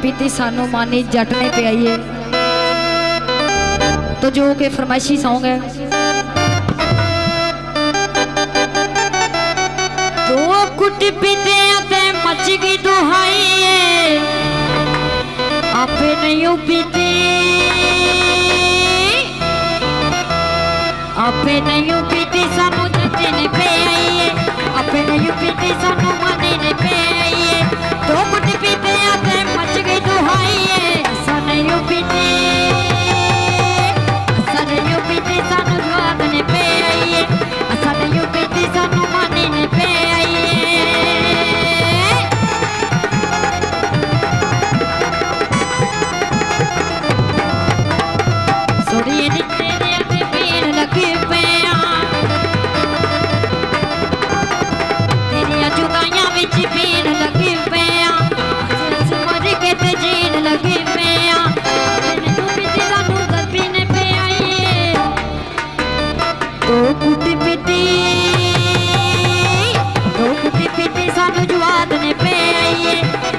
पीती सानू मानी जट ने पियाई है। तो जो के फरमाइशी सॉन्ग है, दो कुट पीते आते मच गई दुहाई है, आपे नहीं पीती, आपे नहीं पीती सानू जट ने पियाई है, आपे नहीं पीती सानू मानी ने पियाई है। दो कुट पीते आते मच गई दुहाई है, असा नहीं पीती, असा नहीं पीती सानू जवाद ने पियाई है, असा नहीं पीती सानू मानी ने पियाई है। सोड़िए नित्ते दे आते पीन लगे पिया, तेरिया जुदाइयां विच पीन लगे पिया, मर के ते जीन लगे पिया, मैनू पीती सानू दर्दी ने पियाई है। दो कुट पीती, दो कुट पीती सानू जवाद ने पियाई है,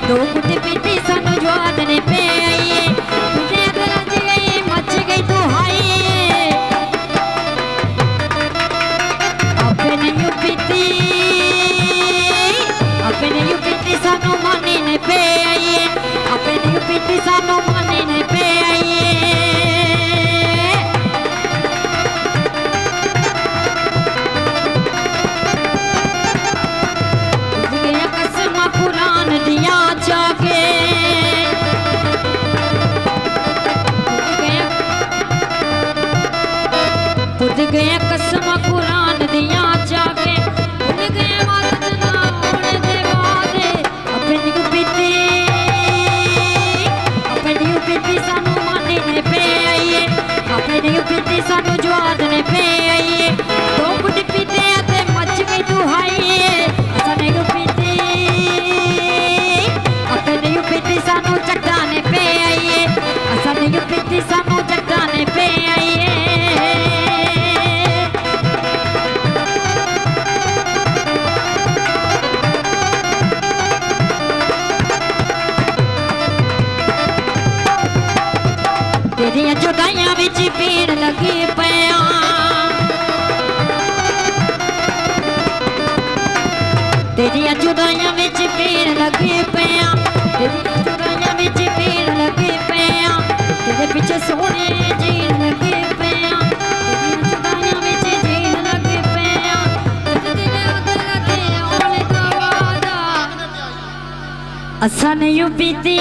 दो कुट पीती सानू जवाद ने पियाई है। तुझे रज गई मच गई दुहाई है, आपे नहीं पीती, आपे नहीं पीती सानू मानी ने पियाई है, आपे नहीं पीती सानू मानी ने पियाई है। भुल गया कसम कुरान दिया जाके, भुल गया कसम कुरान दिया जाके, भुल गया माता जना होने दे वादे, अपनी पीती, अपनी पीती सानू मानी ने पियाई है, अपनी पीती सानू जवाद ने पियाई है। दो कुट पीते आते मच गई दुहाई है, असा नहीं पीती, अपनी पीती सानू जट्टा ने पियाई है, असा नहीं पीती सानू जट्टा ने पियाई है। तेरिया जुदाइयां विच पीन लगी पिया, तेरिया जुदाइयां विच पीन लगी पिया, तेरिया जुदाइयां विच पीन लगी पिया, तेरे पीछे सोने जीन लगी पिया, तेरिया जुदाइयां विच जीन लगी पिया, तेरे दिल लगे होने दा वादा, असा नहीं पीती,